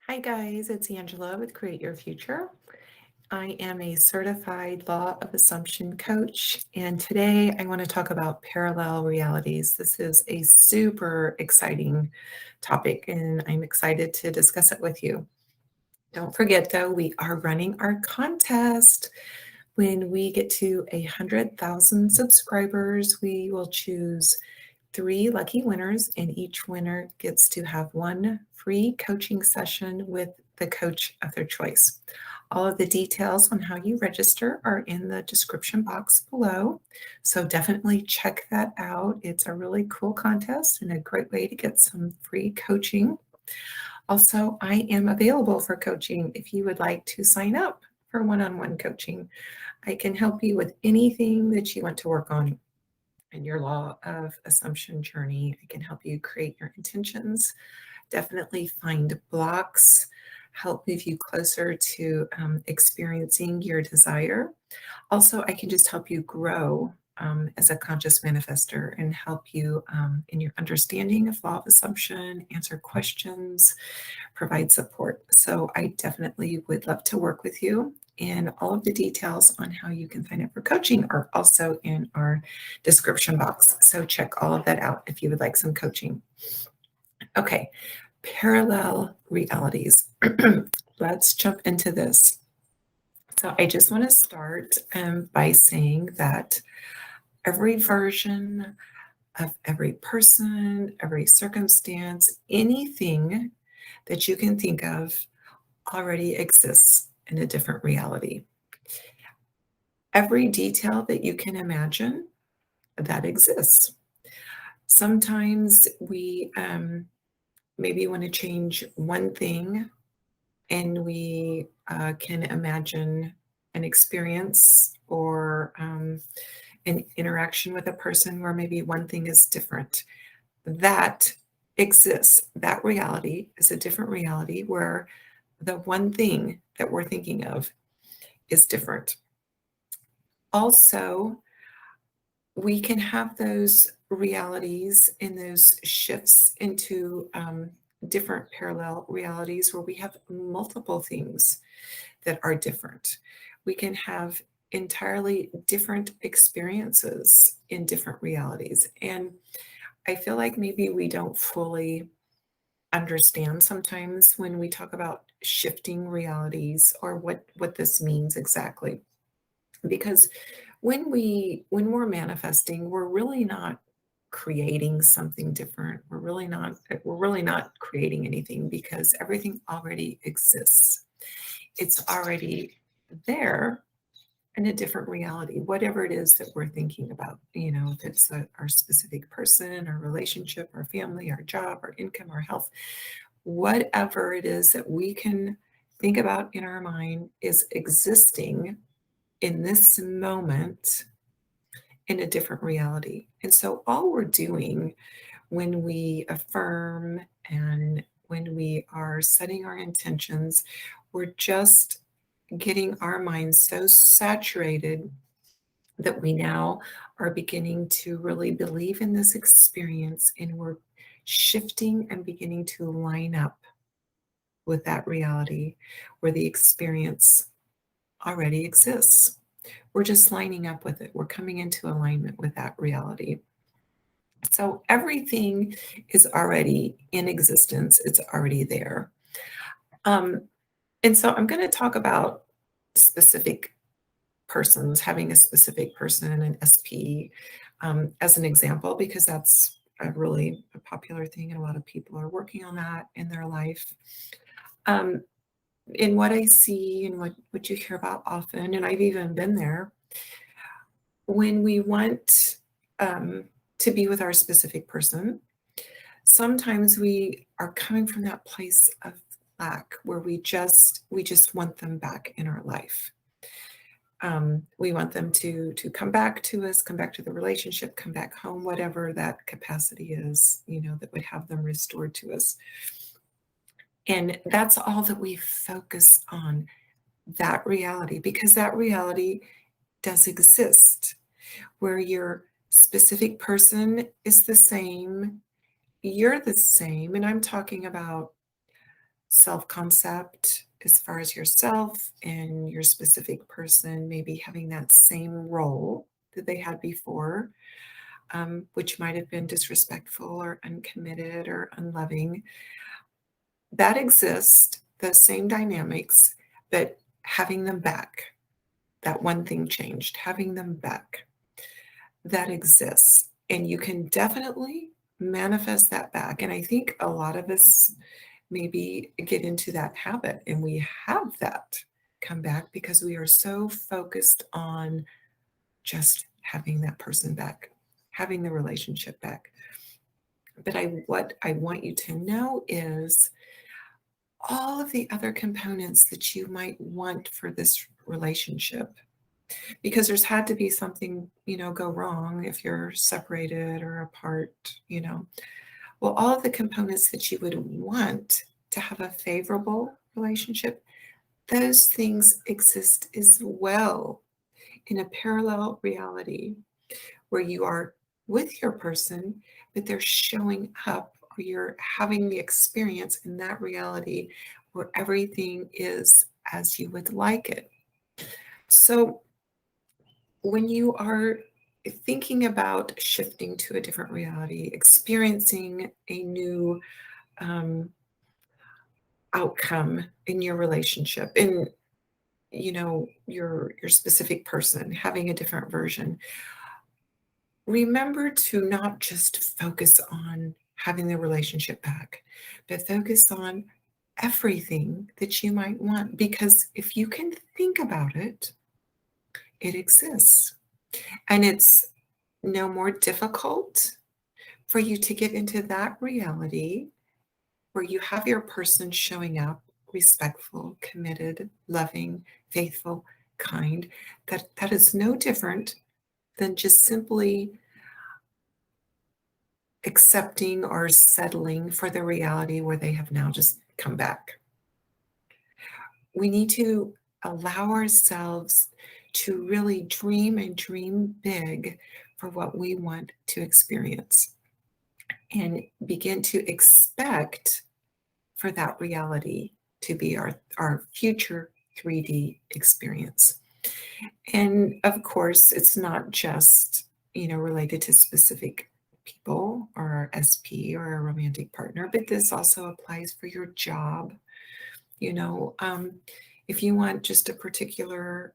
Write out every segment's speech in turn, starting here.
Hi guys, it's Angela with Create Your Future. I am a certified law of assumption coach, and today I want to talk about parallel realities. This is a super exciting topic, and I'm excited to discuss it with you. Don't forget though, we are running our contest. When we get to 100,000 subscribers, we will choose 3 lucky winners, and each winner gets to have one free coaching session with the coach of their choice. All of the details on how you register are in the description box below. So definitely check that out. It's a really cool contest and a great way to get some free coaching. Also, I am available for coaching if you would like to sign up for one-on-one coaching. I can help you with anything that you want to work on in your law of assumption journey. I can help you create your intentions, definitely find blocks, help move you closer to experiencing your desire. Also, I can just help you grow as a conscious manifester and help you in your understanding of law of assumption, answer questions, provide support. So I definitely would love to work with you. And all of the details on how you can sign up for coaching are also in our description box. So check all of that out if you would like some coaching. Okay, parallel realities. Let's jump into this. So I just want to start by saying that every version of every person, every circumstance, anything that you can think of already exists in a different reality. Every detail that you can imagine, that exists. Sometimes we maybe want to change one thing, and we can imagine an experience or an interaction with a person where maybe one thing is different. That exists. That reality is a different reality where the one thing that we're thinking of is different. Also, we can have those realities and those shifts into different parallel realities where we have multiple things that are different. We can have entirely different experiences in different realities. And I feel like maybe we don't fully understand sometimes when we talk about shifting realities or what this means exactly. Because when we're manifesting, we're really not creating something different. We're really not creating anything because everything already exists. It's already there in a different reality, whatever it is that we're thinking about, if it's our specific person, our relationship, our family, our job, our income, our health, whatever it is that we can think about in our mind is existing in this moment in a different reality. And so all we're doing when we affirm and when we are setting our intentions, we're just getting our minds so saturated that we now are beginning to really believe in this experience, and we're shifting and beginning to line up with that reality where the experience already exists. We're just lining up with it. We're coming into alignment with that reality. So everything is already in existence, it's already there. Um, and so I'm going to talk about specific persons, having a specific person, an SP, as an example, because that's a really a popular thing, and a lot of people are working on that in their life. Um, in what I see and what you hear about often, and I've even been there, when we want to be with our specific person, sometimes we are coming from that place of lack where we just want them back in our life. We want them to come back to us, come back to the relationship, come back home, whatever that capacity is, that would have them restored to us. And that's all that we focus on, that reality, because that reality does exist, where your specific person is the same, you're the same. And I'm talking about self-concept as far as yourself and your specific person maybe having that same role that they had before, which might have been disrespectful or uncommitted or unloving. That exists, the same dynamics, but having them back, that one thing changed, having them back, that exists. And you can definitely manifest that back. And I think a lot of us maybe get into that habit and we have that come back because we are so focused on just having that person back, having the relationship back. But what I want you to know is all of the other components that you might want for this relationship, because there's had to be something, go wrong if you're separated or apart. Well, all of the components that you would want to have a favorable relationship, those things exist as well in a parallel reality where you are with your person, but they're showing up, or you're having the experience in that reality where everything is as you would like it. So when you are thinking about shifting to a different reality, experiencing a new outcome in your relationship, in your specific person, having a different version, remember to not just focus on having the relationship back, but focus on everything that you might want. Because if you can think about it, it exists. And it's no more difficult for you to get into that reality where you have your person showing up respectful, committed, loving, faithful, kind. That is no different than just simply accepting or settling for the reality where they have now just come back. We need to allow ourselves to really dream and dream big for what we want to experience and begin to expect for that reality to be our future 3D experience. And of course, it's not just, related to specific people or SP or a romantic partner, but this also applies for your job. If you want just a particular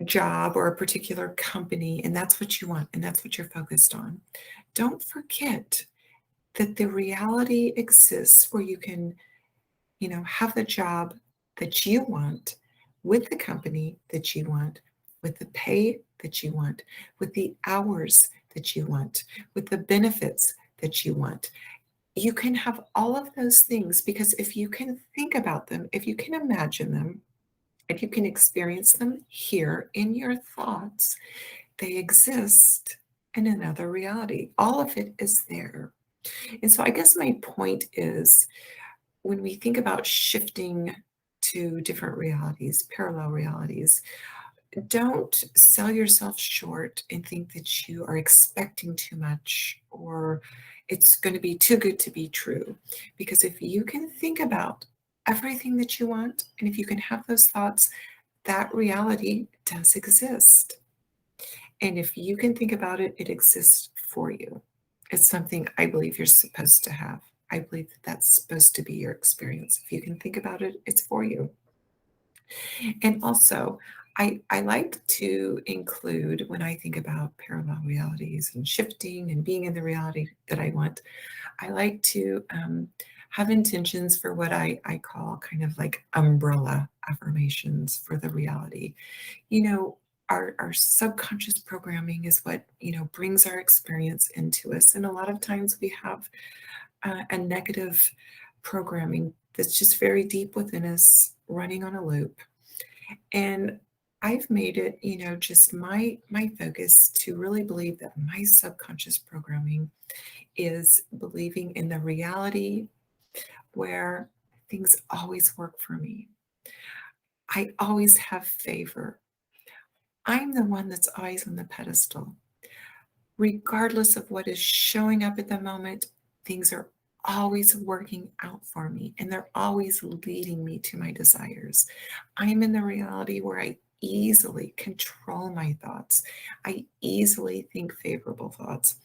job or a particular company, and that's what you want, and that's what you're focused on, don't forget that the reality exists where you can, have the job that you want, with the company that you want, with the pay that you want, with the hours that you want, with the benefits that you want. You can have all of those things because if you can think about them, if you can imagine them, if you can experience them here in your thoughts, they exist in another reality. All of it is there. And so I guess my point is, when we think about shifting to different realities, parallel realities, don't sell yourself short and think that you are expecting too much or it's going to be too good to be true. Because if you can think about everything that you want, and if you can have those thoughts, that reality does exist. And if you can think about it, it exists for you. It's something I believe you're supposed to have. I believe that that's supposed to be your experience. If you can think about it, it's for you. And also, I like to include, when I think about parallel realities and shifting and being in the reality that I want, I like to have intentions for what I call kind of like umbrella affirmations for the reality. Our subconscious programming is what, brings our experience into us. And a lot of times we have a negative programming that's just very deep within us, running on a loop. And I've made it, just my focus to really believe that my subconscious programming is believing in the reality where things always work for me. I always have favor. I'm the one that's always on the pedestal. Regardless of what is showing up at the moment, things are always working out for me and they're always leading me to my desires. I'm in the reality where I easily control my thoughts. I easily think favorable thoughts,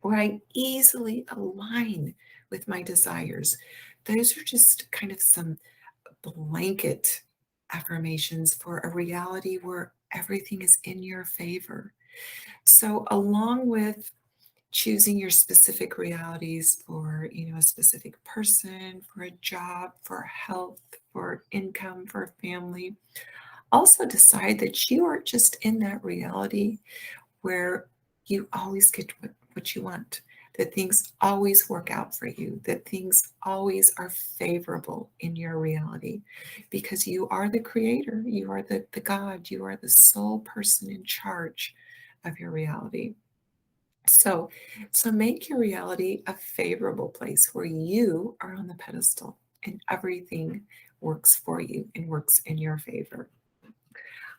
where I easily align with my desires. Those are just kind of some blanket affirmations for a reality where everything is in your favor. So, along with choosing your specific realities for, a specific person, for a job, for health, for income, for family, also decide that you are just in that reality where you always get what you want, that things always work out for you, that things always are favorable in your reality because you are the creator, you are the God, you are the sole person in charge of your reality. So, so make your reality a favorable place where you are on the pedestal and everything works for you and works in your favor.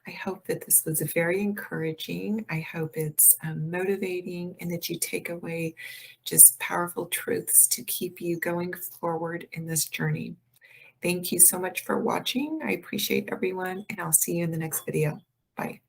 I hope that this was very encouraging. I hope it's motivating and that you take away just powerful truths to keep you going forward in this journey. Thank you so much for watching. I appreciate everyone, and I'll see you in the next video. Bye.